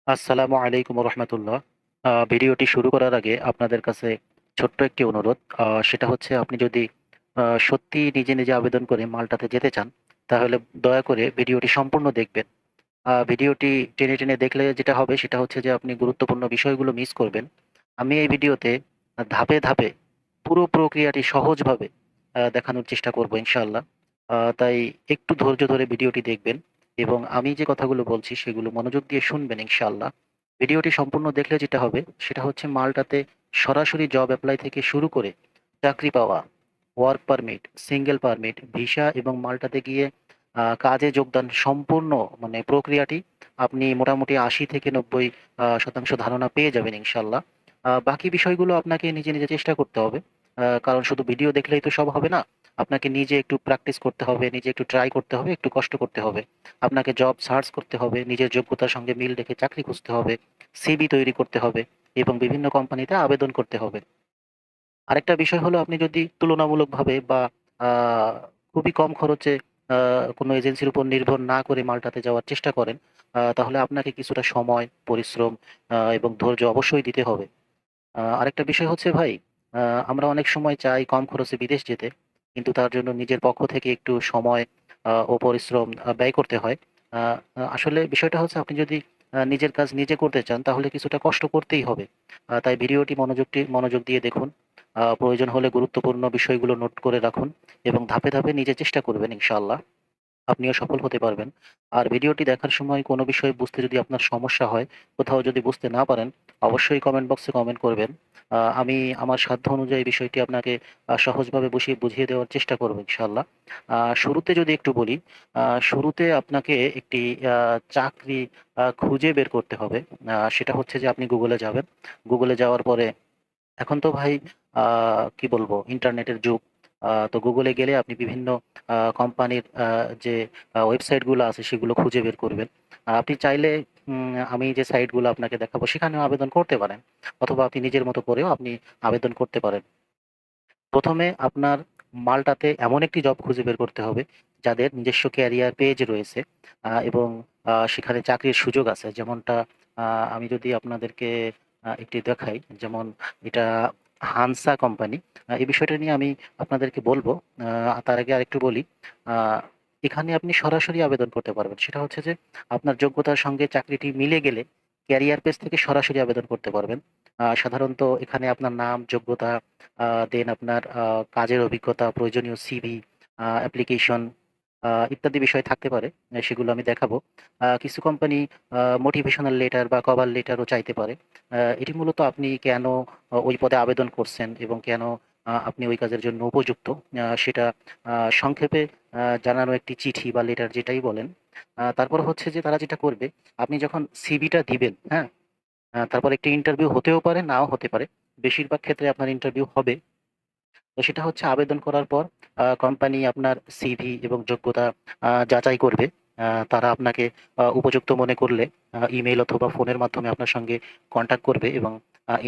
আসসালামু আলাইকুম রহমতুল্লাহ। ভিডিওটি শুরু করার আগে আপনাদের কাছে ছোট্ট একটি অনুরোধ। সেটা হচ্ছে আপনি যদি সত্যি নিজে নিজে আবেদন করে মাল্টাতে যেতে চান, তাহলে দয়া করে ভিডিওটি সম্পূর্ণ দেখবেন। ভিডিওটি টেনে টেনে দেখলে যেটা হবে সেটা হচ্ছে যে আপনি গুরুত্বপূর্ণ বিষয়গুলো মিস করবেন। আমি এই ভিডিওতে ধাপে ধাপে পুরো প্রক্রিয়াটি সহজভাবে দেখানোর চেষ্টা করব ইনশাআল্লাহ। তাই একটু ধৈর্য ধরে ভিডিওটি দেখবেন এবং আমি যে কথাগুলো বলছি সেগুলো মনোযোগ দিয়ে শুনবেন ইনশাআল্লাহ। ভিডিওটি সম্পূর্ণ দেখলে যেটা হবে সেটা হচ্ছে মাল্টাতে সরাসরি জব অ্যাপ্লাই থেকে শুরু করে চাকরি পাওয়া, work permit, single permit, visa এবং মাল্টাতে গিয়ে কাজে যোগদান সম্পূর্ণ মানে প্রক্রিয়াটি আপনি মোটামুটি ৮০ থেকে ৯০% ধারণা পেয়ে যাবেন ইনশাআল্লাহ। বাকি বিষয়গুলো আপনাকে নিজে নিজে চেষ্টা করতে হবে। কারণ শুধু ভিডিও দেখলেই তো সব হবে না। আপনাকে নিজে একটু প্র্যাকটিস করতে হবে, নিজে একটু ট্রাই করতে হবে, একটু কষ্ট করতে হবে। আপনাকে জব সার্চ করতে হবে, নিজের যোগ্যতার সঙ্গে মিল রেখে চাকরি খুঁজতে হবে, সিভি তৈরি করতে হবে এবং বিভিন্ন কোম্পানিতে আবেদন করতে হবে। আরেকটা বিষয় হলো, আপনি যদি তুলনামূলকভাবে বা আ খুবই কম খরচে আ কোনো এজেন্সির উপর নির্ভর না করে মাল্টাতে যাওয়ার চেষ্টা করেন, তাহলে আপনাকে কিছুটা সময়, পরিশ্রম এবং ধৈর্য অবশ্যই দিতে হবে। আরেকটা বিষয় হচ্ছে ভাই, আ আমরা অনেক সময় চাই কম খরচে বিদেশ যেতে। কিন্তু তার জন্য নিজের পক্ষ থেকে একটু সময় ও পরিশ্রম ব্যয় করতে হয়। আ আ আসলে বিষয়টা হচ্ছে, আপনি যদি নিজের কাজ নিজে করতে চান তাহলে কিছুটা কষ্ট করতেই হবে। তাই ভিডিওটি মনোযোগ দিয়ে দেখুন। প্রয়োজন হলে গুরুত্বপূর্ণ বিষয়গুলো নোট করে রাখুন এবং ধাপে ধাপে নিজে চেষ্টা করবেন ইনশাআল্লাহ। আপনিও সফল হতে পারবেন। আর ভিডিওটি দেখার সময় কোনো বিষয় বুঝতে যদি আপনার সমস্যা হয়, কোথাও যদি বুঝতে না পারেন, অবশ্যই কমেন্ট বক্সে কমেন্ট করবেন। আমি আমার সাধ্য অনুযায়ী বিষয়টি আপনাকে সহজভাবে বুঝিয়ে দেওয়ার চেষ্টা করব ইনশাআল্লাহ। শুরুতে যদি একটু বলি, শুরুতে আপনাকে একটি আ চাকরি খুঁজে বের করতে হবে। সেটা হচ্ছে যে আপনি গুগলে যাবেন। গুগলে যাওয়ার পরে এখন তো ভাই আ কি বলবো, ইন্টারনেটের যুগ। তো গুগলে গেলে আপনি বিভিন্ন কোম্পানির যে ওয়েবসাইট গুলো আছে সেগুলো খুঁজে বের করবেন। আপনি চাইলে আমি যে সাইট গুলো আপনাকে দেখাবো সেখানেও আবেদন করতে পারেন। অথবা আপনি নিজের মতো করেও আপনি আবেদন করতে পারেন। ১ম এ আপনার মাল্টাতে এমন একটি জব খুঁজে বের করতে হবে যাদের নিজস্ব ক্যারিয়ার পেজ রয়েছে এবং সেখানে চাকরির সুযোগ আছে। যেমনটা আ আমি যদি আপনাদেরকে একটি দেখাই, যেমন এটা হানসা কোম্পানি। এই বিষয়টা নিয়ে আমি আপনাদেরকে বলব। তার আগে আরেকটু বলি। আ এখানে আপনি সরাসরি আবেদন করতে পারবেন। সেটা হচ্ছে যে আপনার যোগ্যতার সঙ্গে চাকরিটি মিলে গেলে ক্যারিয়ার পেজ থেকে সরাসরি আবেদন করতে পারবেন। সাধারণত এখানে আপনার নাম, যোগ্যতা, দেন আপনার কাজের অভিজ্ঞতা, প্রয়োজনীয় সিভি, অ্যাপ্লিকেশন ইত্যাদি বিষয় থাকতে পারে। সেগুলো আমি দেখাবো। কিছু কোম্পানি মোটিভেশনাল লেটার বা কভার লেটারও চাইতে পারে। এটি মূলত আপনি কেন ওই পদে আবেদন করছেন এবং কেন আপনি ওই কাজের জন্য উপযুক্ত, সেটা সংক্ষেপে জানানো একটি চিঠি বা লেটার যেটাই বলেন। তারপর হচ্ছে যে তারা যেটা করবে, আপনি যখন সিভিটা দিবেন, হ্যাঁ? তারপর একটি ইন্টারভিউ হতেও পারে, নাও হতে পারে। বেশিরভাগ ক্ষেত্রে আপনার ইন্টারভিউ হবে। তো সেটা হচ্ছে আবেদন করার পর কোম্পানি আপনার সিভি এবং যোগ্যতা যাচাই করবে। তারা আপনাকে উপযুক্ত মনে করলে ইমেইল অথবা ফোনের মাধ্যমে আপনার সঙ্গে কনট্যাক্ট করবে এবং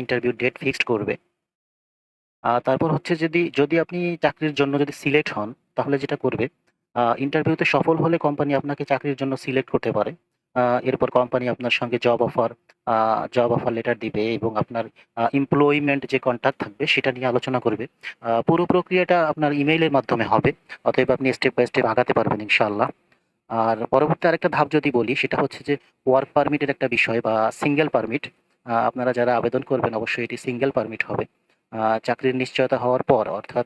ইন্টারভিউ ডেট ফিক্সড করবে। তারপর হচ্ছে, যদি আপনি চাকরির জন্য যদি সিলেক্ট হন, তাহলে যেটা করবে, ইন্টারভিউতে সফল হলে কোম্পানি আপনাকে চাকরির জন্য সিলেক্ট করতে পারে। এরপর কোম্পানি আপনার সঙ্গে জব অফার লেটার দিবে এবং আপনার এমপ্লয়িমেন্ট যে কন্ট্রাক্ট থাকবে সেটা নিয়ে আলোচনা করবে। পুরো প্রক্রিয়াটা আপনার ইমেইলের মাধ্যমে হবে। অতএব আপনি স্টেপ বাই স্টেপ আগাতে পারবেন ইনশাআল্লাহ। আর পরবর্তী আরেকটা ধাপ যদি বলি, সেটা হচ্ছে যে ওয়ার্ক পারমিটের একটা বিষয় বা সিঙ্গেল পারমিট। আপনারা যারা আবেদন করবেন অবশ্যই এটি সিঙ্গেল পারমিট হবে। চাকরির নিশ্চয়তা হওয়ার পর, অর্থাৎ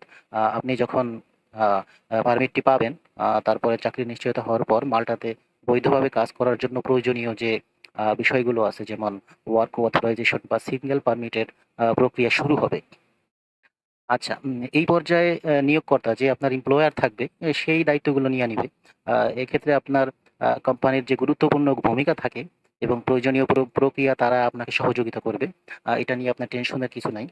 আপনি যখন আ আ পারমিটটি পাবেন, তারপরে চাকরির নিশ্চয়তা হওয়ার পর মাল্টাতে বৈধভাবে কাজ করার জন্য প্রয়োজনীয় যে বিষয়গুলো আছে, যেমন ওয়ার্ক অথরাইজেশন বা সিঙ্গেল পারমিটের প্রক্রিয়া শুরু হবে। আচ্ছা, এই পর্যায়ে নিয়োগকর্তা যে আপনার এমপ্লয়ার থাকবে, সেই দায়িত্বগুলো নিয়ে নিবে। এক্ষেত্রে আপনার কোম্পানির যে গুরুত্বপূর্ণ ভূমিকা থাকে এবং প্রয়োজনীয় প্রক্রিয়া তারা আপনাকে সহযোগিতা করবে। এটা নিয়ে আপনার টেনশনের কিছু নাই।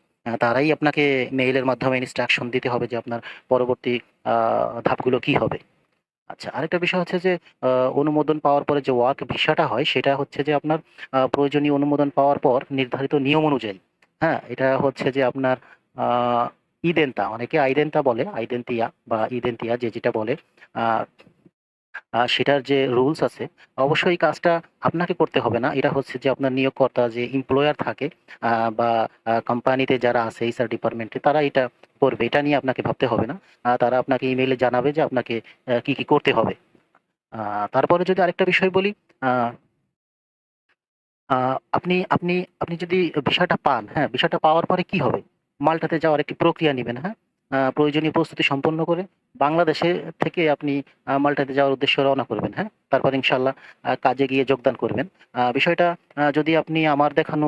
তারাই আপনাকে মেইলের মাধ্যমে ইনস্ট্রাকশন দিতে হবে যে আপনার পরবর্তী আ ধাপগুলো কি হবে। আচ্ছা, আরেকটা বিষয় হচ্ছে যে আ অনুমোদন পাওয়ার পরে যে ওয়ার্ক ভিসাটা হয় সেটা হচ্ছে যে আপনার প্রয়োজনীয় অনুমোদন পাওয়ার পর নির্ধারিত নিয়ম অনুযায়ী, হ্যাঁ? এটা হচ্ছে যে আপনার আ ইদেন্তা, অনেকে আইদেন্তা বলে, আইদেন্তিয়া বা ইদেন্তিয়া যে যেটা বলে। আ সেটার যে রুলস আছে, অবশ্যই এই কাজটা আপনাকে করতে হবে না। এটা হচ্ছে যে আপনার নিয়োগকর্তা যে এমপ্লয়ার থাকে বা কোম্পানিতে যারা আছে এইচআর ডিপার্টমেন্টে তারা এটা করবে। এটা নিয়ে আপনাকে ভাবতে হবে না। তারা আপনাকে ইমেইলে জানাবে যে আপনাকে কি করতে হবে। তারপরে যদি আরেকটা বিষয় বলি, আ আ আপনি আপনি আপনি যদি ভিসাটা পান, হ্যাঁ? ভিসাটা পাওয়ার পরে কি হবে? মাল্টাতে যাওয়ার একটি প্রক্রিয়া নিবেন, হ্যাঁ? প্রয়োজনীয় প্রস্তুতি সম্পন্ন করে বাংলাদেশে থেকে আপনি মাল্টাতে যাওয়ার উদ্দেশ্যে রওনা করবেন, হ্যাঁ? তারপর ইনশাআল্লাহ কাজে গিয়ে যোগদান করবেন। বিষয়টা যদি আপনি আমার দেখানো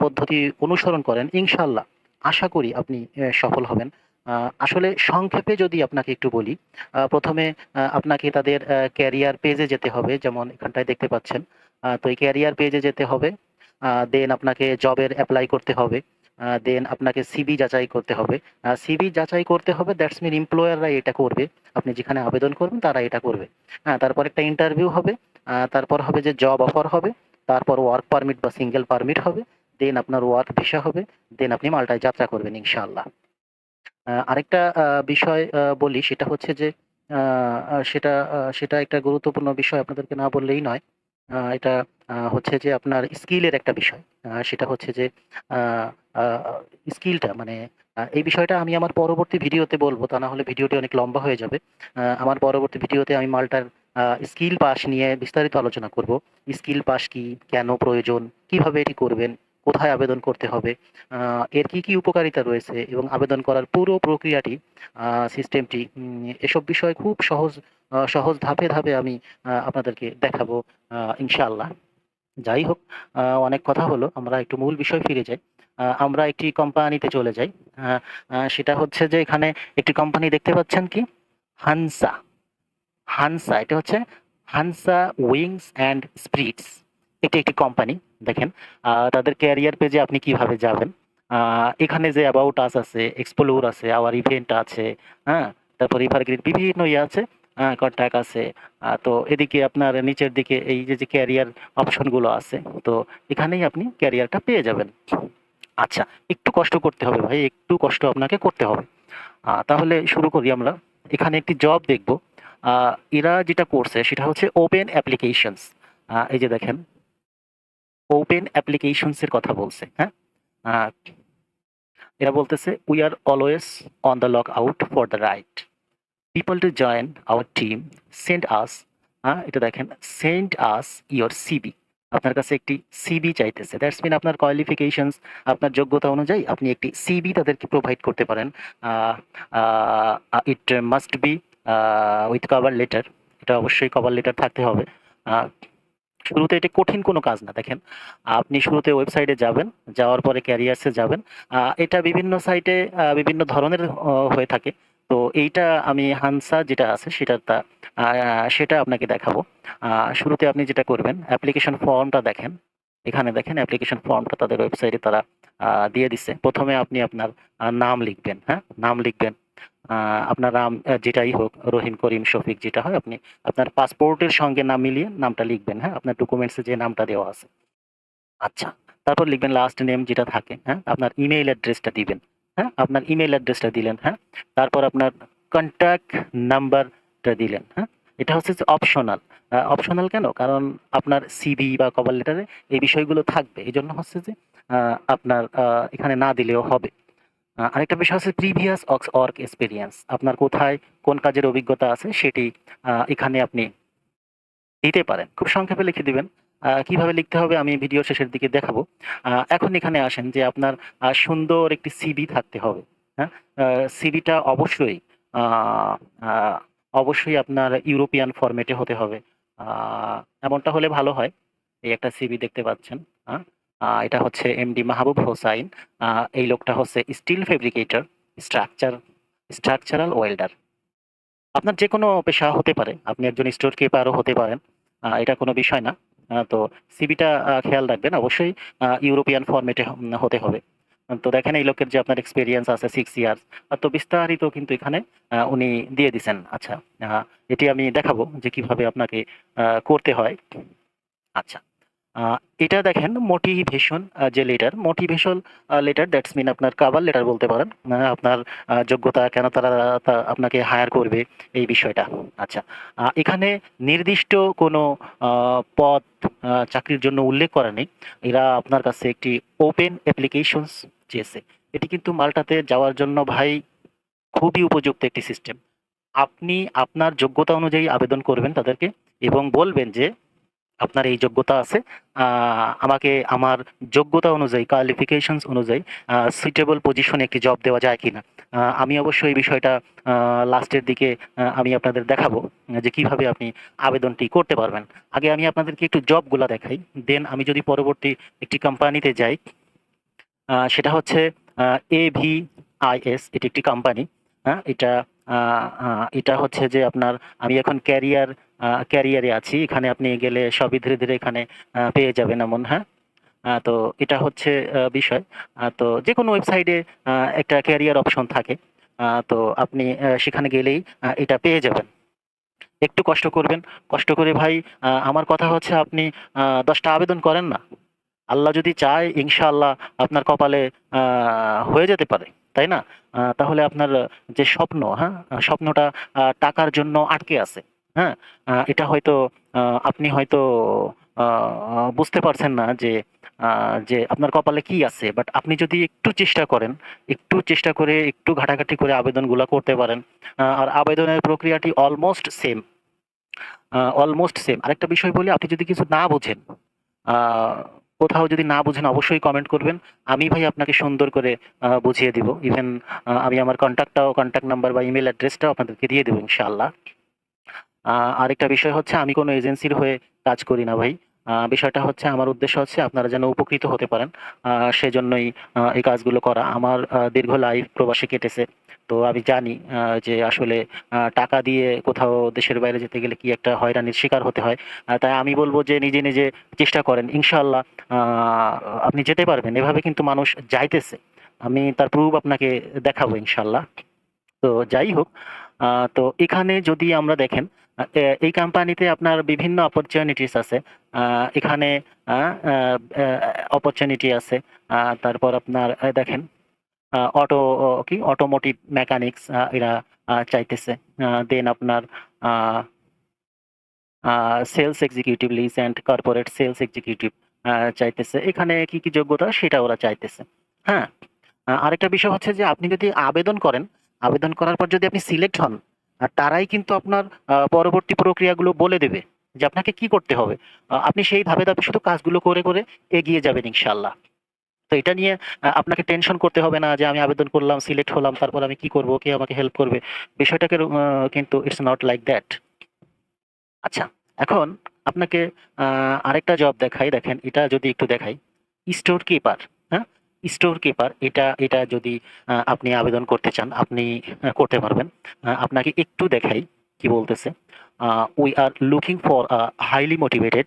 পদ্ধতি অনুসরণ করেন, ইনশাআল্লাহ আশা করি আপনি সফল হবেন। আ আসলে সংক্ষেপে যদি আপনাকে একটু বলি, ১ম এ আপনাকে তাদের ক্যারিয়ার পেজে যেতে হবে। যেমন এখানটায় দেখতে পাচ্ছেন। তো এই ক্যারিয়ার পেজে যেতে হবে। দেন আপনাকে জবের এপ্লাই করতে হবে। দেন আপনাকে সিভি যাচাই করতে হবে। সিভি যাচাই করতে হবে দ্যাটস মিন এমপ্লয়াররা এটা করবে। আপনি যেখানে আবেদন করবেন তারা এটা করবে। তারপর একটা ইন্টারভিউ হবে। তারপর হবে যে জব অফার হবে। তারপর ওয়ার্ক পারমিট বা সিঙ্গেল পারমিট হবে। দেন আপনার ওয়ার্ক ভিসা হবে। দেন আপনি মাল্টায় যাত্রা করবেন ইনশাআল্লাহ। আরেকটা বিষয় বলি সেটা হচ্ছে যে আ আ সেটা সেটা একটা গুরুত্বপূর্ণ বিষয় আপনাদেরকে না বললেই নয়। এটা হচ্ছে যে আপনার স্কিলের একটা বিষয়। সেটা হচ্ছে যে আ আ স্কিলটা মানে এই বিষয়টা আমি আমার পরবর্তী ভিডিওতে বলব। তা না হলে ভিডিওটি অনেক লম্বা হয়ে যাবে। আমার পরবর্তী ভিডিওতে আমি মাল্টার স্কিল পাস নিয়ে বিস্তারিত আলোচনা করব। স্কিল পাস কি? কেন প্রয়োজন? কিভাবে এটি করবেন? কোথায় আবেদন করতে হবে? আ এর কি উপকারিতা রয়েছে এবং আবেদন করার পুরো প্রক্রিয়াটি, সিস্টেমটি, এসব বিষয় খুব সহজ ধাপে আমি আপনাদেরকে দেখাবো ইনশাআল্লাহ। যাই হোক, অনেক কথা হলো। আমরা একটু মূল বিষয় ফিরে যাই। আমরা একটি কোম্পানিতে চলে যাই। আ আ সেটা হচ্ছে যে এখানে একটি কোম্পানি দেখতে পাচ্ছেন কি? হানসা। হানসা এটা হচ্ছে হানসা উইংস অ্যান্ড স্পিরিটস। এটি একটি কোম্পানি। দেখেন তাদের ক্যারিয়ার পেজে আপনি কিভাবে যাবেন। আ এখানে যে অ্যাবাউট আস আছে, এক্সপ্লোর আছে, আওয়ার ইভেন্ট আছে, হ্যাঁ? তারপর এভারগ্রিন বিভিন্ন ইয়ে আছে, কনট্যাক্ট আছে। তো এদিকে আপনার নিচের দিকে এই যে ক্যারিয়ার অপশন গুলো আছে। তো এখানেই আপনি ক্যারিয়ারটা পেয়ে যাবেন। আচ্ছা, একটু কষ্ট করতে হবে ভাই, একটু কষ্ট আপনাকে করতে হবে। তাহলে শুরু করি আমরা। এখানে একটি জব দেখব। আ এরা যেটা করছে সেটা হচ্ছে ওপেন অ্যাপ্লিকেশনস। এই যে দেখেন, ওপেন অ্যাপ্লিকেশনস এর কথা বলছে, হ্যাঁ? আ এরা বলতেছে, "We are always on the lookout for the right people to join our team. Send us" এটা দেখেন, "Send us your CV" আপনার কাছে একটি সিভি চাইতেছে। দ্যাটস মিন আপনার কোয়ালিফিকেশনস, আপনার যোগ্যতা অনুযায়ী আপনি একটি সিভি তাদেরকে প্রোভাইড করতে পারেন। Uh uh it must be with cover letter. এটা অবশ্যই কভার লেটার থাকতে হবে। আ শুরুতে এটা কঠিন কোনো কাজ না। দেখেন, আপনি শুরুতে ওয়েবসাইটে যাবেন, যাওয়ার পরে ক্যারিয়ারস এ যাবেন। এটা বিভিন্ন সাইটে বিভিন্ন ধরনের হয়ে থাকে। তো এইটা আমি হানসা যেটা আছে আ সেটা আপনাকে দেখাবো। আ শুরুতে আপনি যেটা করবেন, অ্যাপ্লিকেশন ফর্মটা দেখেন। এখানে দেখেন অ্যাপ্লিকেশন ফর্মটা তাদের ওয়েবসাইটে তারা দিয়ে দিছে। ১ম এ আপনি আপনার নাম লিখবেন, হ্যাঁ? নাম লিখবেন। আ আপনার নাম যেটাই হোক, রহিম, করিম, শফিক যেটা হয় আপনি আপনার পাসপোর্টের সঙ্গে নাম মিলিয়ে নামটা লিখবেন, হ্যাঁ? আপনার ডকুমেন্টসে যে নামটা দেওয়া আছে। আচ্ছা। তারপর লিখবেন লাস্ট নেম যেটা থাকে, হ্যাঁ? আপনার ইমেইল অ্যাড্রেসটা দিবেন, হ্যাঁ? আপনার ইমেইল অ্যাড্রেসটা দিলেন, হ্যাঁ? তারপর আপনার কনট্যাক্ট নাম্বারটা দিলেন, হ্যাঁ? এটা হচ্ছে যে অপশনাল। অপশনাল কেন? কারণ আপনার সিভি বা কভার লেটারে এই বিষয়গুলো থাকবে। এজন্য হচ্ছে যে আ আপনার এখানে না দিলেও হবে। আরেকটা বিষয় হচ্ছে প্রিভিয়াস ওয়ার্ক এক্সপেরিয়েন্স। আপনার কোথায় কোন কাজের অভিজ্ঞতা আছে সেটি এখানে আপনি দিতে পারেন। খুব সংক্ষেপে লিখে দিবেন। কিভাবে লিখতে হবে আমি ভিডিওর শেষের দিকে দেখাবো। এখন এখানে আসেন যে আপনার সুন্দর একটি সিভি থাকতে হবে। হ্যাঁ? সিভিটা আ আ অবশ্যই আপনার ইউরোপিয়ান ফরম্যাটে হতে হবে। আ এমনটা হলে ভালো হয়। এই একটা সিভি দেখতে পাচ্ছেন। আ আ এটা হচ্ছে এমডি মাহবুব হোসাইন। আ এই লোকটা হচ্ছে steel fabricator, structure structural welder. আপনার যেকোনো পেশা হতে পারে। আপনি একজন স্টোর কিপারও হতে পারেন। এটা কোনো বিষয় না। তো সিভিটা খেয়াল রাখবেন। অবশ্যই ইউরোপিয়ান ফরম্যাটে হতে হবে। তো দেখেন এই লোকের যে আপনার এক্সপেরিয়েন্স আছে 6 ইয়ার্স। তো বিস্তারিত কিন্তু এখানে উনি দিয়ে দিছেন। আচ্ছা, আ এটি আমি দেখাবো যে কিভাবে আপনাকে করতে হয়। আচ্ছা। আ এটা দেখেন মোটিভেশন যে letter, motivation letter that's mean আপনার কভার লেটার বলতে পারেন। আপনার যোগ্যতা কেন তারা আপনাকে হায়ার করবে এই বিষয়টা। আচ্ছা। এখানে নির্দিষ্ট কোনো আ পদ চাকরির জন্য উল্লেখ করা নেই। এরা আপনার কাছে একটি ওপেন অ্যাপ্লিকেশনস চেয়েছে। এটি কিন্তু মাল্টাতে যাওয়ার জন্য ভাই খুবই উপযুক্ত একটি সিস্টেম। আপনি আপনার যোগ্যতা অনুযায়ী আবেদন করবেন তাদেরকে এবং বলবেন যে আপনার এই যোগ্যতা আছে। আ আমাকে আমার যোগ্যতা অনুযায়ী কোয়ালিফিকেশনস অনুযায়ী সুইটেবল পজিশনে একটি জব দেওয়া যায় কিনা? আমি অবশ্যই এই বিষয়টা আ লাস্টের দিকে আমি আপনাদের দেখাবো যে কিভাবে আপনি আবেদনটি করতে পারবেন। আগে আমি আপনাদেরকে একটু জবগুলা দেখাই। দেন আমি যদি পরবর্তী একটি কোম্পানিতে যাই, সেটা হচ্ছে আ AVIS এটি একটি কোম্পানি। এটা আ আ এটা হচ্ছে যে আপনার আমি এখন ক্যারিয়ারে আছি। এখানে আপনি গেলে সবই ধীরে, ধীরে এখানে পেয়ে যাবেন এমন, হ্যাঁ? তো এটা হচ্ছে বিষয়। তো যেকোনো ওয়েবসাইটে আ একটা ক্যারিয়ার অপশন থাকে। তো আপনি সেখানে গেলেই এটা পেয়ে যাবেন। একটু কষ্ট করবেন। কষ্ট করে ভাই আমার কথা হচ্ছে আপনি ১০ টা আবেদন করেন না। আল্লাহ যদি চায় ইনশাআল্লাহ আপনার কপালে আ হয়ে যেতে পারে। তাই না? তাহলে আপনার যে স্বপ্ন, হ্যাঁ? স্বপ্নটা টাকার জন্য আটকে আছে। হ্যাঁ? এটা হয়তো আ আপনি হয়তো আ বুঝতে পারছেন না আ যে আপনার কপালে কি আছে। বাট আপনি যদি একটু চেষ্টা করেন, একটু চেষ্টা করে একটু ঘাটাঘাটি করে আবেদনগুলা করতে পারেন। আর আবেদনের প্রক্রিয়াটি অলমোস্ট সেম। Almost same. আরেকটা বিষয় বলি, আপনি যদি কিছু না বোঝেন, আ কোথাও যদি না বুঝেন অবশ্যই কমেন্ট করবেন। আমি ভাই আপনাকে সুন্দর করে বুঝিয়ে দিব। ইভেন আমি আমার কনট্যাক্ট নাম্বার বা ইমেইল অ্যাড্রেসটাও আপনাদেরকে দিয়ে দেব ইনশাআল্লাহ। আ আরেকটা বিষয় হচ্ছে আমি কোনো এজেন্সির হয়ে কাজ করি না ভাই। বিষয়টা হচ্ছে আমার উদ্দেশ্য হচ্ছে আপনারা যেন উপকৃত হতে পারেন। সেজন্যই এই কাজগুলো করা। আমার দীর্ঘ লাইফ প্রবাসে কেটেছে। তো আমি জানি যে আসলে টাকা দিয়ে কোথাও দেশের বাইরে যেতে গেলে কি একটা হয়রানির শিকার হতে হয়। তাই আমি বলব যে নিজে, নিজে চেষ্টা করেন। ইনশাআল্লাহ আ আপনি যেতে পারবেন। এভাবে কিন্তু মানুষ যাইতেছে। আমি তার প্রুফ আপনাকে দেখাবো ইনশাআল্লাহ। তো যাই হোক, আ তো এখানে যদি আমরা দেখেন এই কোম্পানিতে আপনার বিভিন্ন অপরচুনিটিস আছে। আ এখানে আ আ আ অপরচুনিটি আছে। তারপর আপনার দেখেন অটোমোটিভ মেকানিক্স এরা চাইতেছে। দেন আপনার uh uh sales executive lease and corporate sales executive চাইতেছে। এখানে কি, কি যোগ্যতা সেটা ওরা চাইতেছে। হ্যাঁ? আরেকটা বিষয় হচ্ছে যে আপনি যদি আবেদন করেন, আবেদন করার পর যদি আপনি সিলেক্ট হন, তারাই কিন্তু আপনার পরবর্তী প্রক্রিয়াগুলো বলে দেবে যে আপনাকে কি করতে হবে। আপনি সেই ধাপে, ধাপে শুধু কাজগুলো করে, করে এগিয়ে যাবেন ইনশাআল্লাহ। তো এটা নিয়ে আপনাকে টেনশন করতে হবে না যে আমি আবেদন করলাম, সিলেক্ট হলাম, তারপর আমি কি করব? কে আমাকে হেল্প করবে? বিষয়টাকে কিন্তু ইটস নট লাইক দ্যাট। আচ্ছা, এখন আপনাকে আ আরেকটা জব দেখাই। দেখেন এটা যদি একটু দেখাই। স্টোর কিপার, হ্যাঁ? স্টোর কিপার এটা যদি আপনি আবেদন করতে চান, আপনি করতে পারবেন। আপনাকে একটু দেখাই কি বলতেছে। আ "We are looking for a highly motivated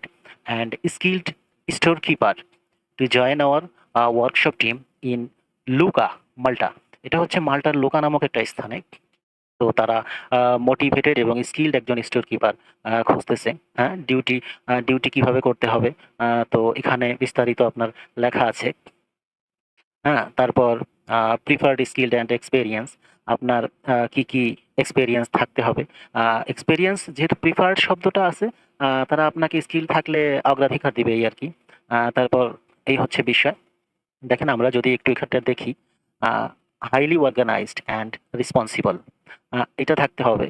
and skilled storekeeper to join our workshop team in Lucca, Malta." এটা হচ্ছে মাল্টার লুকা নামক একটা স্থানে। তো তারা আ মোটিভেটেড এবং স্কিলড একজন স্টোর কিপার খুঁজতেছে। হ্যাঁ? ডিউটি কিভাবে করতে হবে? তো এখানে বিস্তারিত আপনার লেখা আছে। হ্যাঁ? তারপর আ প্রিফার্ড স্কিলড অ্যান্ড এক্সপেরিয়েন্স আপনার কি, কি এক্সপেরিয়েন্স থাকতে হবে। আ এক্সপেরিয়েন্স যেহেতু প্রিফার্ড শব্দটা আছে, তারা আপনাকে স্কিল থাকলে অগ্রাধিকার দিবে এই আরকি। তারপর এই হচ্ছে বিষয়। দেখেন আমরা যদি একটু এখানটা দেখি, আ হাইলি অর্গানাইজড অ্যান্ড রেসপন্সিবল এটা থাকতে হবে।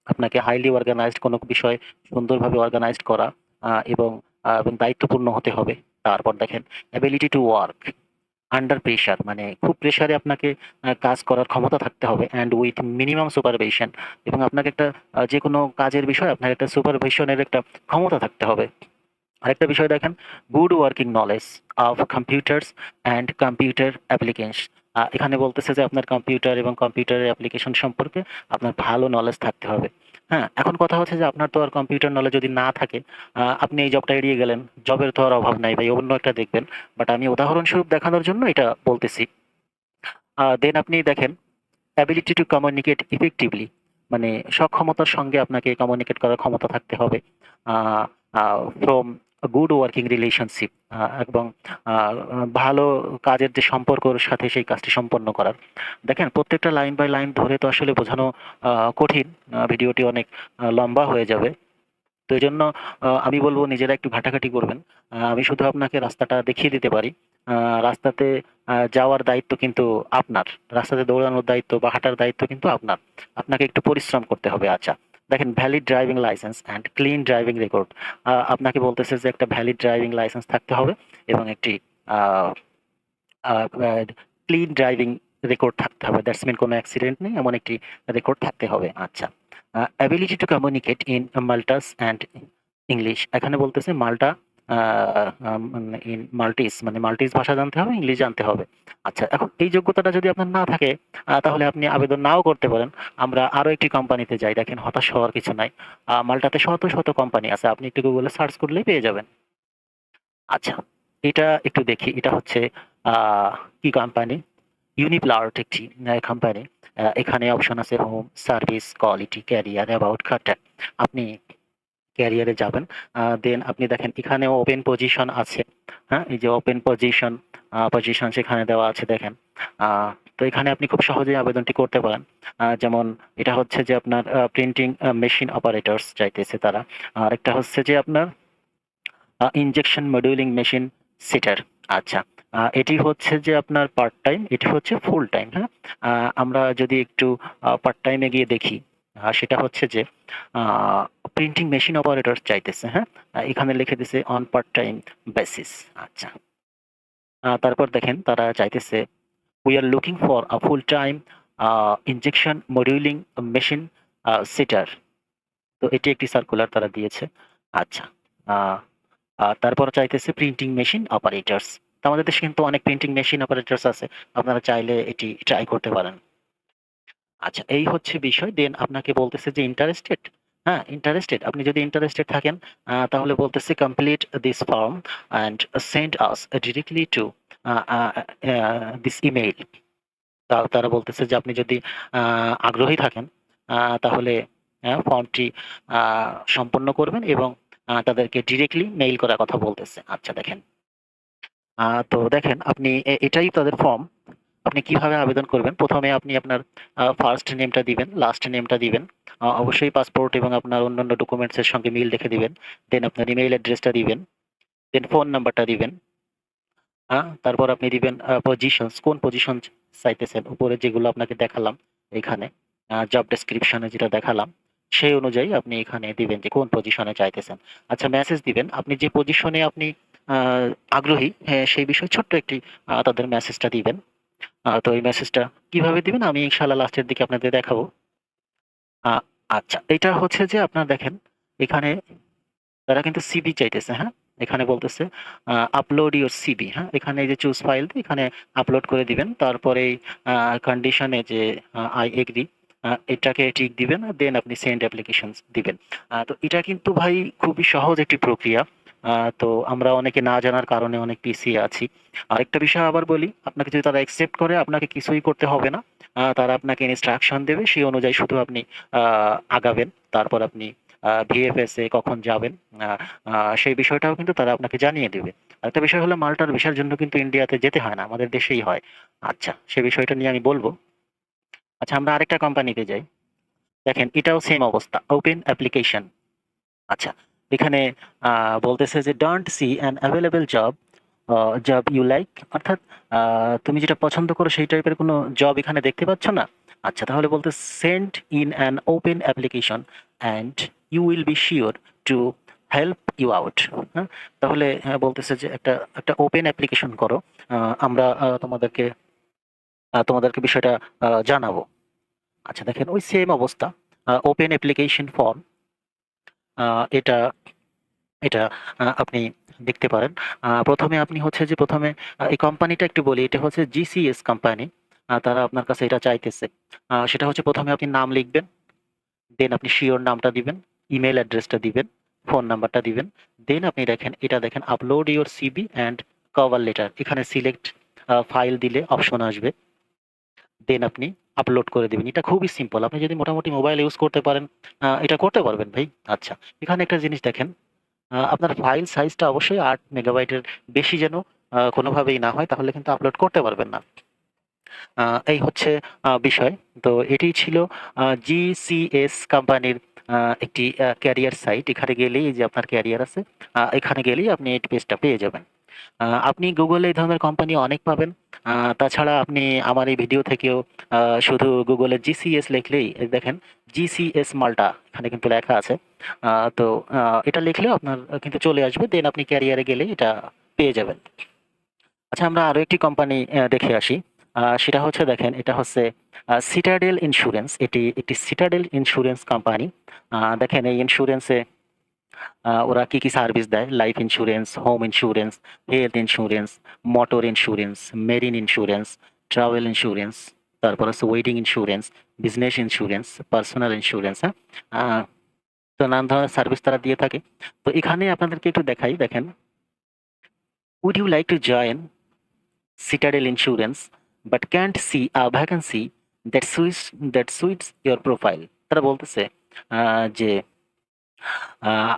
আপনাকে হাইলি অর্গানাইজড কোনো বিষয় সুন্দরভাবে অর্গানাইজড করা এবং দায়িত্বপূর্ণ হতে হবে। তারপর দেখেন ability to work under pressure মানে খুব প্রেশারে আপনাকে কাজ করার ক্ষমতা থাকতে হবে অ্যান্ড উইথ মিনিমাম সুপারভিশন এবং আপনাকে একটা যেকোনো কাজের বিষয়ে আপনার একটা সুপারভিশনের একটা ক্ষমতা থাকতে হবে। আরেকটা বিষয় দেখেন, good working knowledge of computers and computer applications. এখানে বলতেছে যে আপনার কম্পিউটার এবং কম্পিউটারের অ্যাপ্লিকেশন সম্পর্কে আপনার ভালো নলেজ থাকতে হবে। হ্যাঁ? এখন কথা হচ্ছে যে আপনার তো আর কম্পিউটার নলেজ যদি না থাকে, আপনি এই জবটা এড়িয়ে গেলেন। জবের তো আর অভাব নাই ভাই, অন্য একটা দেখবেন। বাট আমি উদাহরণস্বরূপ দেখানোর জন্য এটা বলতেছি। দেন আপনি দেখেন অ্যাবিলিটি টু কমিউনিকেট ইফেক্টিভলি মানে সক্ষমতার সঙ্গে আপনাকে কমিউনিকেট করার ক্ষমতা থাকতে হবে। Uh from good working relationship, এবং ভালো কাজের যে সম্পর্কর সাথে সেই কাজটি সম্পন্ন করার। দেখেন প্রত্যেকটা লাইন বাই লাইন ধরে তো আসলে বোঝানো কঠিন। ভিডিওটি অনেক লম্বা হয়ে যাবে। তো এইজন্য আমি বলব নিজেরা একটু ঘাটাঘাটি করবেন। আমি শুধু আপনাকে রাস্তাটা দেখিয়ে দিতে পারি। রাস্তাতে যাওয়ার দায়িত্ব কিন্তু আপনার। রাস্তাতে দৌড়ানোর দায়িত্ব বা হাঁটার দায়িত্ব কিন্তু আপনার। আপনাকে একটু পরিশ্রম করতে হবে। আচ্ছা, দেখেন valid driving licence and clean driving record. আপনাকে বলতেছে যে একটা ভ্যালিড ড্রাইভিং লাইসেন্স থাকতে হবে এবং একটি আ আ আ ক্লিন ড্রাইভিং রেকর্ড থাকতে হবে। দ্যাটস মিন কোনো অ্যাক্সিডেন্ট নেই এমন একটি রেকর্ড থাকতে হবে। আচ্ছা। Ability to communicate in Maltese and English. এখানে বলতেছে মাল্টা আ ইন মাল্টিস মানে মাল্টিস ভাষা জানতে হবে, ইংলিশ জানতে হবে। আচ্ছা, এখন এই যোগ্যতাটা যদি আপনার না থাকে তাহলে আপনি আবেদন নাও করতে পারেন। আমরা আরো একটি কোম্পানিতে যাই। দেখেন হতাশ হওয়ার কিছু নাই। মাল্টাতে শত, শত কোম্পানি আছে। আপনি একটু গুগলে সার্চ করলেই পেয়ে যাবেন। আচ্ছা, এটা একটু দেখি। এটা হচ্ছে আ কি কোম্পানি? ইউনিপ্লার্ট একটি কোম্পানি। এখানে অপশন আছে home, service, quality, career, about, contact. আপনি ক্যারিয়ারে যাবেন। দেন আপনি দেখেন এখানেও ওপেন পজিশন আছে। হ্যাঁ? এই যে ওপেন পজিশন সেখানে দেওয়া আছে দেখেন। আ তো এখানে আপনি খুব সহজেই আবেদনটি করতে পারেন। যেমন এটা হচ্ছে যে আপনার প্রিন্টিং মেশিন অপারেটরস চাইতেছে তারা। আরেকটা হচ্ছে যে আপনার ইনজেকশন মডিউলিং মেশিন সেটার। আচ্ছা। এটি হচ্ছে যে আপনার পার্ট টাইম, এটি হচ্ছে ফুল টাইম, হ্যাঁ? আ আমরা যদি একটু পার্ট টাইমে গিয়ে দেখি, সেটা হচ্ছে যে আ প্রিন্টিং মেশিন অপারেটর চাইতেছে, হ্যাঁ? এখানে লিখে দিছে অন পার্ট টাইম বেসিস। আচ্ছা। তারপর দেখেন তারা চাইতেছে "We are looking for a full-time injection molding machine setter." তো এটি একটি সার্কুলার তারা দিয়েছে। আচ্ছা। আ তারপর চাইতেছে প্রিন্টিং মেশিন অপারেটরস। তো আমাদের দেশে কিন্তু অনেক প্রিন্টিং মেশিন অপারেটরস আছে। আপনারা চাইলে এটি ট্রাই করতে পারেন। আচ্ছা, এই হচ্ছে বিষয়। দেন আপনাকে বলতেছে যে ইন্টারেস্টেড? হ্যাঁ, ইন্টারেস্টেড। আপনি যদি ইন্টারেস্টেড থাকেন তাহলে বলতেছে complete this form and send us directly to a a a this email. তারা বলতেছে যে আপনি যদি আ আগ্রহী থাকেন তাহলে ফর্মটি আ সম্পন্ন করবেন এবং তাদেরকে ডিরেক্টলি মেইল করার কথা বলতেছে। আচ্ছা দেখেন। তো দেখেন আপনি এটাই তাদের ফর্ম। আপনি কিভাবে আবেদন করবেন? ১ম এ আপনি আপনার ফার্স্ট নেমটা দিবেন, লাস্ট নেমটা দিবেন। অবশ্যই পাসপোর্ট এবং আপনার অন্যান্য ডকুমেন্টস এর সঙ্গে মিল রেখে দিবেন। দেন আপনার ইমেইল অ্যাড্রেসটা দিবেন। দেন ফোন নাম্বারটা দিবেন। তারপর আপনি দিবেন পজিশনস কোন পজিশন চাইতেছেন। উপরে যেগুলো আপনাকে দেখালাম এখানে জব ডেসক্রিপশন এ যেটা দেখালাম, সেই অনুযায়ী আপনি এখানে দিবেন যে কোন পজিশনে চাইতেছেন। আচ্ছা মেসেজ দিবেন। আপনি যে পজিশনে আপনি আ আগ্রহী সেই বিষয়ে ছোট্ট একটি তাদের মেসেজটা দিবেন। তো এই মেসেজটা কিভাবে দিবেন আমি ইনশাআল্লাহ লাস্টের দিকে আপনাদের দেখাবো। আ আচ্ছা, এটা হচ্ছে যে আপনার দেখেন এখানে তারা কিন্তু সিভি চাইতেছে, হ্যাঁ? এখানে বলতেছে আপলোড ইউর সিভি, হ্যাঁ? এখানে এই যে চুজ ফাইল দিয়ে এখানে আপলোড করে দিবেন। তারপরেই আ কন্ডিশনে যে আই এগ্রি এটাকে টিক দিবেন। দেন আপনি সেন্ড অ্যাপ্লিকেশনস দিবেন। তো এটা কিন্তু ভাই খুবই সহজ একটি প্রক্রিয়া। আ তো আমরা অনেকে না জানার কারণে অনেক পিছিয়ে আছি। আরেকটা বিষয় আবার বলি, আপনাকে যদি তারা অ্যাকসেপ্ট করে আপনাকে কিছুই করতে হবে না। তারা আপনাকে ইনস্ট্রাকশন দেবে সেই অনুযায়ী শুধু আপনি আ আগাবেন। তারপর আপনি ভিএফএস এ কখন যাবেন আ আ সেই বিষয়টাও কিন্তু তারা আপনাকে জানিয়ে দেবে। আরেকটা বিষয় হলো মাল্টার ভিসার জন্য কিন্তু ইন্ডিয়াতে যেতে হয় না। আমাদের দেশেই হয়। আচ্ছা, সে বিষয়টা নিয়ে আমি বলব। আচ্ছা আমরা আরেকটা কোম্পানিতে যাই। দেখেন এটাও সেম অবস্থা। Open application. আচ্ছা, এখানে আ বলতেছে যে don't see an available job you like, অর্থাৎ আ তুমি যেটা পছন্দ করো সেই টাইপের কোনো জব এখানে দেখতে পাচ্ছ না? আচ্ছা তাহলে বলতে send in an open application and you will be sure to help you out. হ্যাঁ? তাহলে বলতেছে যে একটা ওপেন অ্যাপ্লিকেশন করো। আমরা তোমাদেরকে বিষয়টা জানাবো। আচ্ছা দেখেন ওই সেম অবস্থা। ওপেন অ্যাপ্লিকেশন ফর্ম আ এটা এটা আপনি দেখতে পারেন। ১ম এ আপনি হচ্ছে যে ১ম এ এই কোম্পানিটা একটু বলি। এটা হচ্ছে জিসিএস কোম্পানি। তারা আপনার কাছে এটা চাইতেছে। সেটা হচ্ছে ১ম এ আপনি নাম লিখবেন। দেন আপনি সিওর নামটা দিবেন, ইমেইল অ্যাড্রেসটা দিবেন, ফোন নাম্বারটা দিবেন। দেন আপনি দেখেন এটা দেখেন upload your CV and cover letter. এখানে সিলেক্ট ফাইল দিলে অপশন আসবে। দেন আপনি আপলোড করে দিবেন। এটা খুবই সিম্পল। আপনি যদি মোটামুটি মোবাইল ইউজ করতে পারেন, এটা করতে পারবেন ভাই। আচ্ছা, এখানে একটা জিনিস দেখেন আপনার ফাইল সাইজটা অবশ্যই ৮ মেগাবাইটের বেশি যেন কোনোভাবেই না হয়, তাহলে কিন্তু আপলোড করতে পারবেন না। আ এই হচ্ছে বিষয়। তো এটিই ছিল GCS কোম্পানির একটি ক্যারিয়ার সাইট। এখানে গেলেই এই যে আপনার ক্যারিয়ার আছে। এখানে গেলেই আপনি এই পেজটা পেয়ে যাবেন। আপনি Google এ এই ধরনের কোম্পানি অনেক পাবেন। তাছাড়া আপনি আমার এই ভিডিও থেকেও শুধু Google এ GCS লিখলেই এই দেখেন GCS মাল্টা এখানে কিন্তু লেখা আছে। আ তো এটা লিখলেও আপনার কিন্তু চলে আসবে। দেন আপনি ক্যারিয়ারে গেলেই এটা পেয়ে যাবেন। আচ্ছা, আমরা আরো একটি কোম্পানি দেখে আসি। সেটা হচ্ছে দেখেন, এটা হচ্ছে সিটাডেল ইন্স্যুরেন্স। এটি একটি সিটাডেল ইন্স্যুরেন্স কোম্পানি। দেখেন এই ইন্স্যুরেন্সে ওরা কি সার্ভিস দেয়? Life insurance, home insurance, health insurance, motor insurance, marine insurance, travel insurance, তারপর হচ্ছে wedding insurance, business insurance, personal insurance, হ্যাঁ? আ তো নানান ধরনের সার্ভিস তারা দিয়ে থাকে। তো এখানে আপনাদেরকে একটু দেখাই, দেখেন, "Would you like to join Citadel Insurance but can't see a vacancy that suits your profile?" তারা বলতেছে যে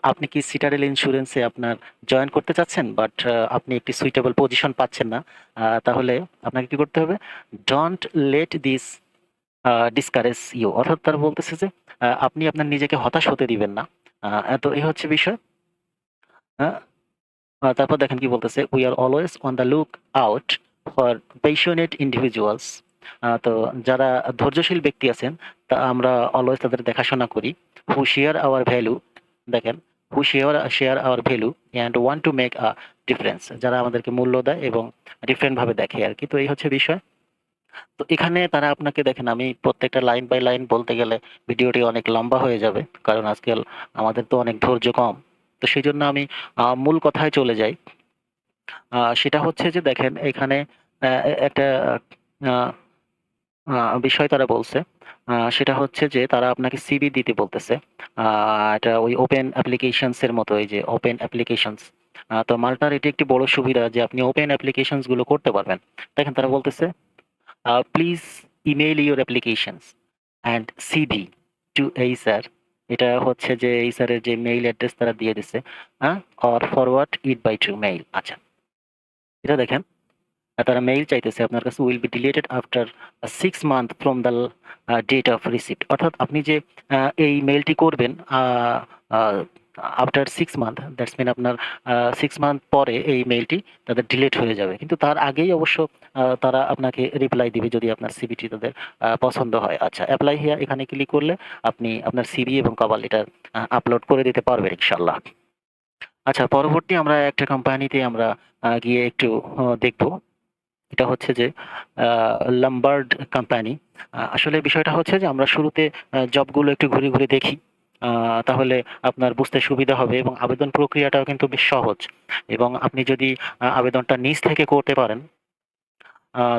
আপনি কি সিটাডেল ইন্স্যুরেন্সে আপনার জয়েন করতে চাচ্ছেন, বাট আপনি একটি সুইটেবল পজিশন পাচ্ছেন না। তাহলে আপনাকে কি করতে হবে? Don't let this discourage you. অর্থাৎ তারা বলতেছে যে আপনি আপনার নিজেকে হতাশ হতে দিবেন না। তো এই হচ্ছে বিষয়। আ তারপর দেখেন কি বলতেছে, "We are always on the lookout for passionate individuals." তো যারা ধৈর্যশীল ব্যক্তি আছেন, তা আমরা অলওয়েজ তাদের দেখাশোনা করি। "Who share our value." দেখেন, "Who share our value and want to make a difference." যারা আমাদেরকে মূল্য দেয় এবং ডিফারেন্ট ভাবে দেখে আরকি। তো এই হচ্ছে বিষয়। তো এখানে তারা আপনাকে দেখেন, আমি প্রত্যেকটা লাইন বাই লাইন বলতে গেলে ভিডিওটি অনেক লম্বা হয়ে যাবে। কারণ আজকাল আমাদের তো অনেক ধৈর্য কম। তো সেজন্য আমি মূল কথায় চলে যাই। সেটা হচ্ছে যে দেখেন এখানে একটা আ আ বিষয় তারা বলছে। সেটা হচ্ছে যে তারা আপনাকে সিভি দিতে বলতেছে। আ এটা ওই ওপেন অ্যাপ্লিকেশনস এর মতো, এই যে ওপেন অ্যাপ্লিকেশনস। তো মাল্টার এটি একটি বড় সুবিধা যে আপনি ওপেন অ্যাপ্লিকেশনস গুলো করতে পারবেন। দেখেন তারা বলতেছে, "please email your applications and CV to এই স্যার।" এটা হচ্ছে যে এই স্যারের যে মেইল অ্যাড্রেস তারা দিয়ে দিছে। Or forward it by to mail. আচ্ছা, এটা দেখেন, তারা মেইল চাইতেছে আপনার কাছে, "will be deleted after 6 month from the date of receipt." অর্থাৎ আপনি যে এই মেইলটি করবেন আ আফটার 6 মান্থ, দ্যাটস মিন আপনার 6 মান্থ পরে এই মেইলটি তাদের ডিলিট হয়ে যাবে। কিন্তু তার আগেই অবশ্য তারা আপনাকে রিপ্লাই দিবে যদি আপনার সিভিটি তাদের পছন্দ হয়। আচ্ছা, এপ্লাই হিয়ার এখানে ক্লিক করলে আপনি আপনার সিভি এবং কভার লেটার আপলোড করে দিতে পারবেন ইনশাআল্লাহ। আচ্ছা, পরবর্তী আমরা একটা কোম্পানিতে আমরা গিয়ে একটু দেখব। এটা হচ্ছে যে আ লামবার্ড কোম্পানি। আসলে বিষয়টা হচ্ছে যে আমরা শুরুতে জবগুলো একটু ঘুরে, ঘুরে দেখি। আ তাহলে আপনার বুঝতে সুবিধা হবে এবং আবেদন প্রক্রিয়াটাও কিন্তু বেশ সহজ। এবং আপনি যদি আবেদনটা নিজ থেকে করতে পারেন,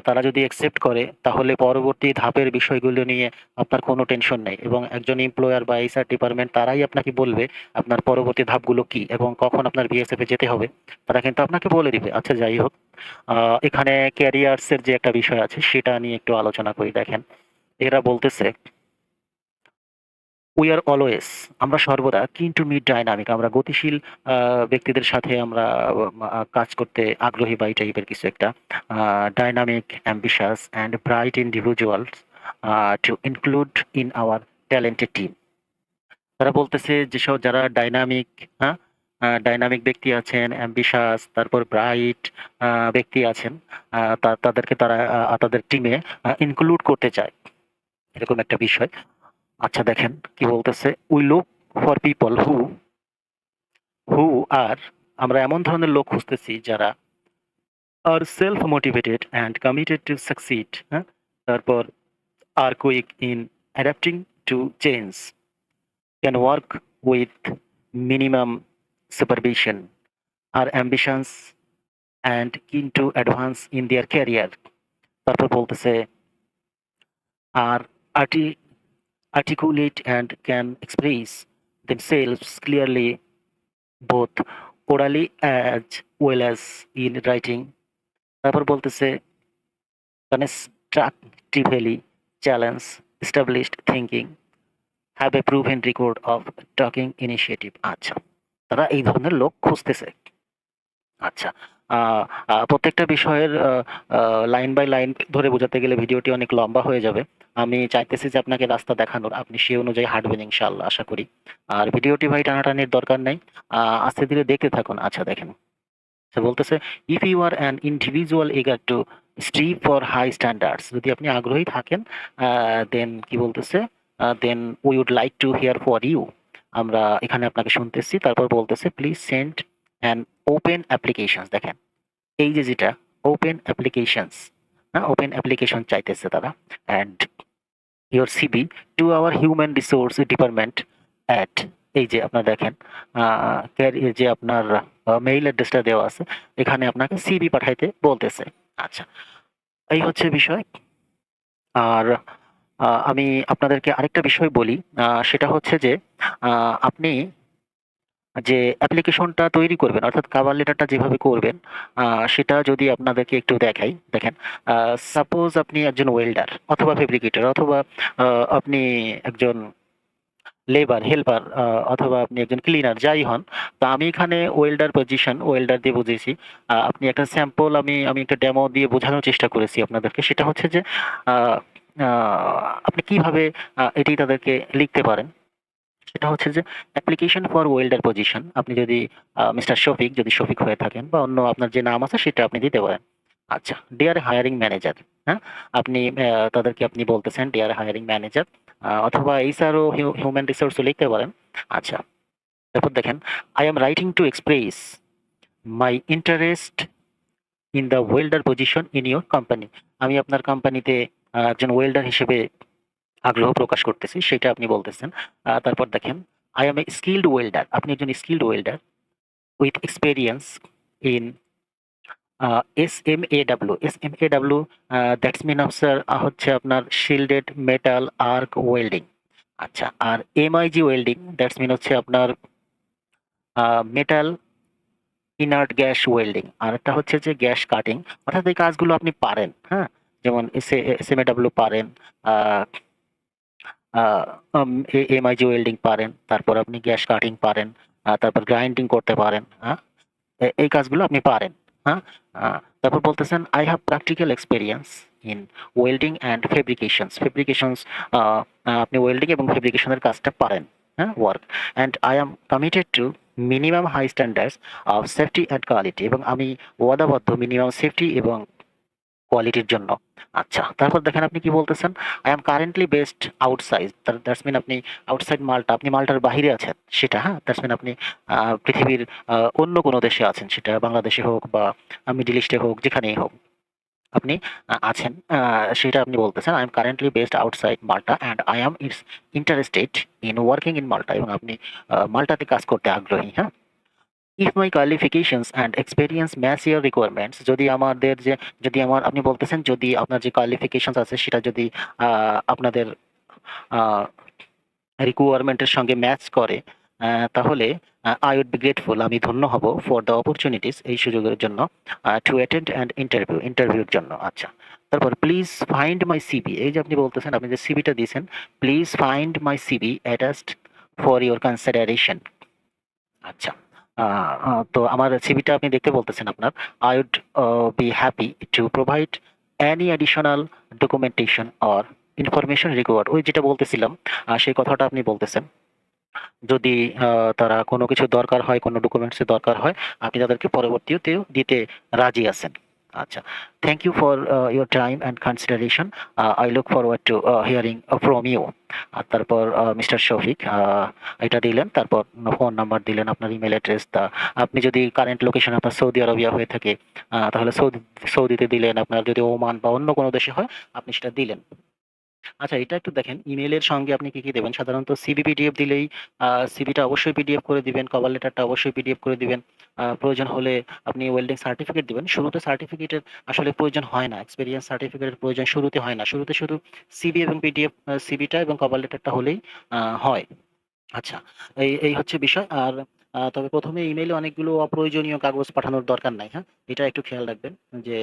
তারা যদি অ্যাকসেপ্ট করে, তাহলে পরবর্তী ধাপের বিষয়গুলো নিয়ে আপনার কোনো টেনশন নেই এবং একজন এমপ্লয়ার বা এইচআর ডিপার্টমেন্ট তারাই আপনাকে বলবে আপনার পরবর্তী ধাপগুলো কি এবং কখন আপনার বিএসএফ এ যেতে হবে। তারা কিন্তু আপনাকে বলে দিবে। আচ্ছা, যাই হোক, আ এখানে ক্যারিয়ারস এর যে একটা বিষয় আছে সেটা নিয়ে একটু আলোচনা করি। দেখেন, এরা বলতেছে, "We are always", আমরা সর্বদা "keen to meet dynamic", আমরা গতিশীল ব্যক্তিদের সাথে আমরা কাজ করতে আগ্রহী বা এই টাইপের কিছু একটা। "Dynamic, ambitious and bright individuals to include in our talented team." তারা বলতেছে যেসব যারা ডাইনামিক, হ্যাঁ? ডাইনামিক ব্যক্তি আছেন, অ্যাম্বিশাস, তারপর ব্রাইট ব্যক্তি আছেন, তাদেরকে তারা তাদের টিমে ইনক্লুড করতে চায়। এরকম একটা বিষয়। আচ্ছা, দেখেন কি বলতেছে, "We look for people who are", আমরা এমন ধরনের লোক খুঁজতেছি যারা "are self motivated and committed to succeed", হ্যাঁ? তারপর "are quick in adapting to change, can work with minimum supervision, are ambitious and keen to advance in their career." তারপর বলতেছে, "are arti articulate and can express themselves clearly both orally as well as in writing." তারপর বলতেছে, "constructively challenge established thinking, have a proven record of talking initiative." আচ্ছা। তারা এই ধরনের লোক খুঁজতেছে। আচ্ছা। আ প্রত্যেকটা বিষয়ের লাইন বাই লাইন ধরে বোঝাতে গেলে ভিডিওটি অনেক লম্বা হয়ে যাবে। আমি চাইতেছি যে আপনাকে রাস্তা দেখানোর। আপনি সেই অনুযায়ী হাঁটবেন ইনশাআল্লাহ আশা করি। আর ভিডিওটি ভাই টানাটানির দরকার নাই। আস্তে ধীরে দেখতে থাকুন। আচ্ছা দেখেন। সে বলতেছে, "if you are an individual eager to strive for high standards" যদি আপনি আগ্রহী থাকেন, দেন কি বলতেছে? "Then we would like to hear for you" আমরা এখানে আপনাকে শুনতেছি। তারপর বলতেছে, "Please send an open applications" দেখেন, এই যে যেটা ওপেন অ্যাপ্লিকেশনস, ওপেন অ্যাপ্লিকেশন চাইতেছে তারা। "And your CV to our human resource department at" এই যে আপনার দেখেন, এই যে আপনার মেইল অ্যাড্রেসটা দেওয়া আছে। এখানে আপনাকে সিভি পাঠাইতে বলতেছে। আচ্ছা, এই হচ্ছে বিষয়। আর আমি আপনাদেরকে আরেকটা বিষয় বলি। সেটা হচ্ছে যে আ আপনি যে অ্যাপ্লিকেশনটা তৈরি করবেন অর্থাৎ কভার লেটারটা যেভাবে করবেন, আ সেটা যদি আপনাদেরকে একটু দেখাই। দেখেন, আ সাপোজ আপনি একজন ওয়েল্ডার অথবা ফেব্রিকেটর অথবা আ আপনি একজন লেবার, হেল্পার, অথবা আপনি একজন ক্লিনার যাই হন। তো আমি এখানে ওয়েল্ডার পজিশন, ওয়েল্ডার দিয়ে বুঝিয়েছি। আপনি একটা স্যাম্পল আমি একটা ডেমো দিয়ে বোঝানোর চেষ্টা করেছি আপনাদেরকে। সেটা হচ্ছে যে আ আ আপনি কিভাবে এটি তাদেরকে লিখতে পারেন। সেটা হচ্ছে যে অ্যাপ্লিকেশন ফর ওয়েল্ডার পজিশন আপনি যদি মিস্টার শফিক যদি শফিক হয়ে থাকেন বা অন্য আপনার যে নাম আছে সেটা আপনি দিতে পারেন। আচ্ছা, ডিয়ার হায়ারিং ম্যানেজার, হ্যাঁ? আপনি তাদেরকে আপনি বলতেছেন ডিয়ার হায়ারিং ম্যানেজার, অথবা এইচআর ও হিউম্যান রিসোর্স ও লিখতে পারেন। আচ্ছা, তারপর দেখেন, I am writing to express my interest in the welder position in your company. আমি আপনার কোম্পানিতে একজন ওয়েল্ডার হিসেবে আগ্রহ প্রকাশ করতেছি সেটা আপনি বলতেছেন। তারপর দেখেন, I am a skilled welder আপনি একজন skilled welder with experience in SMAW। SMAW that's mean of sir হচ্ছে আপনার shielded metal arc welding। আচ্ছা, আর MIG welding দ্যাটস মিন হচ্ছে আপনার মেটাল ইনার্ট গ্যাস ওয়েল্ডিং। আরেকটা হচ্ছে যে গ্যাস কাটিং। অর্থাৎ এই কাজগুলো আপনি পারেন, হ্যাঁ? যেমন SMAW পারেন, আ আ আম এ এমআইজি ওয়েল্ডিং পারেন, তারপর আপনি গ্যাস কাটিং পারেন, তারপর গ্রাইন্ডিং করতে পারেন, হ্যাঁ? এই কাজগুলো আপনি পারেন, হ্যাঁ? আ তারপর বলতেছেন, "I have practical experience in welding and fabrications" ফেব্রিকেশনস, আ আ আপনি ওয়েল্ডিং এবং ফেব্রিকেশন এর কাজটা পারেন, হ্যাঁ? Work. "And I am committed to minimum high standards of safety and quality" এবং আমি ওয়াদাবদ্ধ মিনিমাম সেফটি এবং কোয়ালিটির জন্য। আচ্ছা, তারপর দেখেন আপনি কি বলতেছেন? "I am currently based outside" that's mean আপনি আউটসাইড মাল্টা, আপনি মাল্টার বাহিরে আছেন সেটা, হ্যাঁ? দ্যাটস মিন আপনি আ পৃথিবীর অন্য কোনো দেশে আছেন। সেটা বাংলাদেশে হোক বা মিডল ইস্টে হোক, যেখানেই হোক। আপনি আছেন, সেটা আপনি বলতেছেন, "I am currently based outside Malta and I am interested in working in Malta" এবং আপনি মাল্টাতে কাজ করতে আগ্রহী, হ্যাঁ? "If my qualifications and experience match your requirements" যদি আপনি বলতেছেন যদি আপনার যে qualifications আছে সেটা যদি আ আপনাদের আ requirement এর সঙ্গে ম্যাচ করে, তাহলে "I would be grateful" আমি ধন্য হব "for the opportunities" এই সুযোগের জন্য, "to attend an interview" ইন্টারভিউর জন্য। আচ্ছা। তারপর "Please find my CV" এই যে আপনি বলতেছেন আপনি যে সিভিটা দিয়েছেন, "Please find my CV attached for your consideration" আচ্ছা। আ আ তো আমার সিভিটা আপনি দেখতে বলতেছেন আপনার। I would be happy to provide any additional documentation or information required ওই যেটা বলতেছিলাম, সেই কথাটা আপনি বলতেছেন। যদি আ তারা কোনো কিছু দরকার হয়, কোনো ডকুমেন্টস এর দরকার হয়, আপনি তাদেরকে পরবর্তীতেও দিতে রাজি আছেন। আচ্ছা। "Thank you for your time and consideration. I look forward to hearing from you" আর তারপর মিস্টার শফিক এটা দিলেন। তারপর ফোন নাম্বার দিলেন, আপনার ইমেইল অ্যাড্রেস আপনি যদি কারেন্ট লোকেশন আপনার সৌদি আরবিয়া হয়ে থাকে, তাহলে সৌদিতে দিলেন। আপনার যদি ওমান বা অন্য কোনো দেশে হয়, আপনি সেটা দিলেন। আচ্ছা, এটা একটু দেখেন ইমেইলের সঙ্গে আপনি কি দেবেন? সাধারণত সিভি পিডিএফ দিলেই আ সিভিটা অবশ্যই পিডিএফ করে দিবেন, কভার লেটারটা অবশ্যই পিডিএফ করে দিবেন। প্রয়োজন হলে আপনি ওয়েল্ডিং সার্টিফিকেট দিবেন। শুরুতে সার্টিফিকেটের আসলে প্রয়োজন হয় না। এক্সপেরিয়েন্স সার্টিফিকেটের প্রয়োজন শুরুতে হয় না। শুরুতে শুধু সিভি এবং পিডিএফ, সিভিটা এবং কভার লেটারটা হলেই হয়। আচ্ছা, এই হচ্ছে বিষয়। আর তবে ১ম এ ইমেইলে অনেকগুলো অপ্রয়োজনীয় কাগজ পাঠানোর দরকার নাই, হ্যাঁ? এটা একটু খেয়াল রাখবেন যে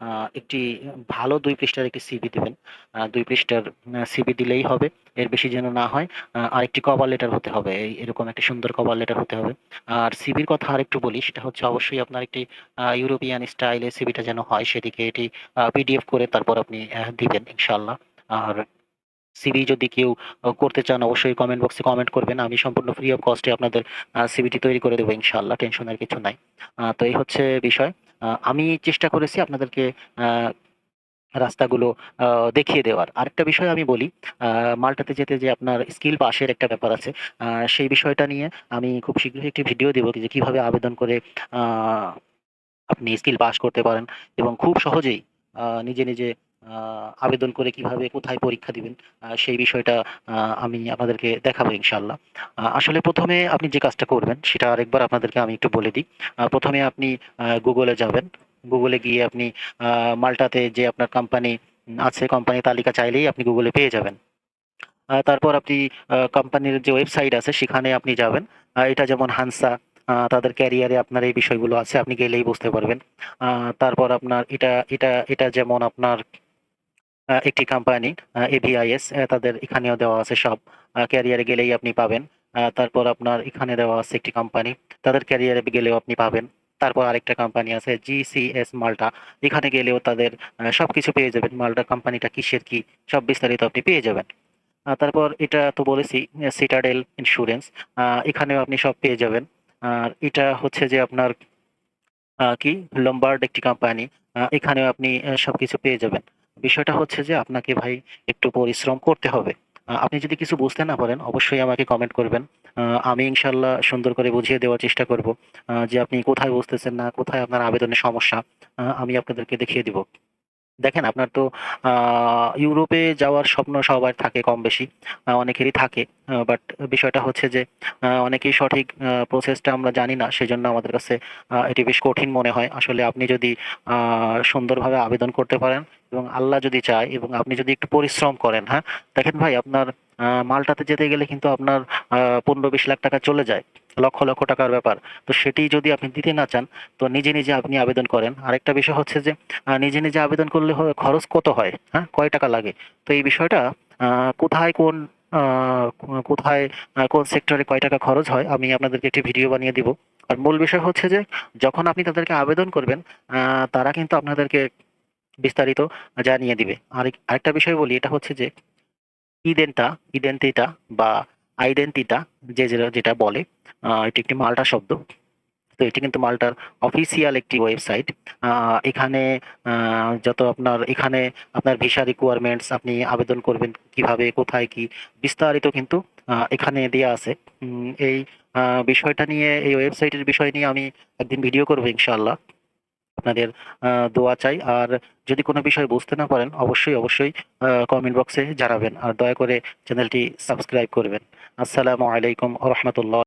আ একটি ভালো ২ পৃষ্ঠার একটি সিভি দিবেন। ২ পৃষ্ঠার সিভি দিলেই হবে। এর বেশি যেন না হয়। আরেকটি কভার লেটার হতে হবে। এরকম একটি সুন্দর কভার লেটার হতে হবে। আর সিভির কথা আরেকটু বলি, সেটা হচ্ছে অবশ্যই আপনার একটি ইউরোপিয়ান স্টাইলে সিভিটা যেন হয়, সেদিকে এটি পিডিএফ করে তারপর আপনি দিবেন ইনশাআল্লাহ। আর সিভি যদি কেউ করতে চান অবশ্যই কমেন্ট বক্সে কমেন্ট করবেন। আমি সম্পূর্ণ ফ্রি অফ কস্ট এ আপনাদের সিভিটি তৈরি করে দেব ইনশাআল্লাহ। টেনশনের কিছু নাই। তো এই হচ্ছে বিষয়। আমি চেষ্টা করেছি আপনাদেরকে আ রাস্তাগুলো আ দেখিয়ে দেওয়ার। আরেকটা বিষয় আমি বলি, আ মাল্টাতে যেতে যে আপনার স্কিল পাসের একটা ব্যাপার আছে। আ সেই বিষয়টা নিয়ে আমি খুব শীঘ্রই একটি ভিডিও দেব যে কিভাবে আবেদন করে আ আপনি স্কিল পাস করতে পারেন এবং খুব সহজেই নিজে আ আবেদন করে কিভাবে কোথায় পরীক্ষা দিবেন সেই বিষয়টা আ আমি আপনাদেরকে দেখাবো ইনশাআল্লাহ। আসলে ১ম এ আপনি যে কাজটা করবেন সেটা আরেকবার আপনাদেরকে আমি একটু বলে দিই। ১ম এ আপনি Google এ যাবেন। Google এ গিয়ে আপনি আ মাল্টাতে যে আপনার কোম্পানি আছে, কোম্পানির তালিকা চাইলেই আপনি Google এ পেয়ে যাবেন। তারপর আপনি কোম্পানির যে ওয়েবসাইট আছে সেখানে আপনি যাবেন। এটা যেমন হানসা, তাদের ক্যারিয়ারে আপনার এই বিষয়গুলো আছে। আপনি গেলেই বুঝতে পারবেন। আ তারপর আপনার এটা যেমন আপনার একটি কোম্পানি এভিআইএস, তাদের এখানেও দেওয়া আছে সব। ক্যারিয়ারে গেলেই আপনি পাবেন। তারপর আপনার এখানে দেওয়া আছে একটি কোম্পানি, তাদের ক্যারিয়ারে গেলেও আপনি পাবেন। তারপর আরেকটা কোম্পানি আছে জিসিএস মাল্টা। এখানে গেলেও তাদের সবকিছু পেয়ে যাবেন। মাল্টা কোম্পানিটা কিসের কি সব বিস্তারিত আপনি পেয়ে যাবেন। তারপর এটা তো বলেছি সিটাডেল ইন্স্যুরেন্স, এখানেও আপনি সব পেয়ে যাবেন। আর এটা হচ্ছে যে আপনার কি লোমবার্ড একটি কোম্পানি, এখানেও আপনি সবকিছু পেয়ে যাবেন। বিষয়টা হচ্ছে যে আপনাকে ভাই একটু পরিশ্রম করতে হবে। আপনি যদি কিছু বুঝতে না পারেন অবশ্যই আমাকে কমেন্ট করবেন। আ আমি ইনশাআল্লাহ সুন্দর করে বুঝিয়ে দেওয়ার চেষ্টা করব। যে আপনি কোথায় বুঝতেছেন না, কোথায় আপনার আবেদনের সমস্যা, আমি আপনাদেরকে দেখিয়ে দিব। দেখেন আপনার তো আ ইউরোপে যাওয়ার স্বপ্ন সবার থাকে কম-বেশি। অনেকেরই থাকে। বাট বিষয়টা হচ্ছে যে অনেকেই সঠিক প্রসেসটা আমরা জানি না। সেজন্য আমাদের কাছে এটি বেশ কঠিন মনে হয়। আসলে আপনি যদি আ সুন্দরভাবে আবেদন করতে পারেন এবং আল্লাহ যদি চায় এবং আপনি যদি একটু পরিশ্রম করেন, হ্যাঁ? দেখেন ভাই আপনার মাল্টাতে যেতে গেলে কিন্তু আপনার ১৫-২০ লাখ টাকা চলে যায়। লক্ষ টাকার ব্যাপার। তো সেটি যদি আপনি দিতে না চান তো নিজে আপনি আবেদন করেন। আরেকটা বিষয় হচ্ছে যে নিজে আবেদন করলে খরচ কত হয়, হ্যাঁ? কয় টাকা লাগে? তো এই বিষয়টা আ কোথায় কোন আ কোথায় কোন সেক্টরে কয় টাকা খরচ হয় আমি আপনাদেরকে একটি ভিডিও বানিয়ে দিব। আর মূল বিষয় হচ্ছে যে যখন আপনি তাদেরকে আবেদন করবেন আ তারা কিন্তু আপনাদেরকে বিস্তারিত জানিয়ে দিবে। আরেকটা বিষয় বলি, এটা হচ্ছে যে ইডেন্টা, ইডেন্টিটা বা আইডেন্টিটা যেটা বলে, এটি একটি মাল্টা শব্দ। তো এটি কিন্তু মাল্টার অফিসিয়াল একটি ওয়েবসাইট। আ এখানে আ যত এখানে আপনার ভিসা রিকোয়ারমেন্টস, আপনি আবেদন করবেন কিভাবে, কোথায় কি বিস্তারিত কিন্তু এখানে দেয়া আছে। এই আ বিষয়টা নিয়ে, এই ওয়েবসাইটের বিষয় নিয়ে আমি একদিন ভিডিও করব ইনশাআল্লাহ। আপনাদের দোয়া চাই। আর যদি কোনো বিষয় বুঝতে না পারেন অবশ্যই কমেন্ট বক্সে জানাবেন। আর দয়া করে চ্যানেলটি সাবস্ক্রাইব করবেন। আসসালামু আলাইকুম ওয়া রাহমাতুল্লাহ।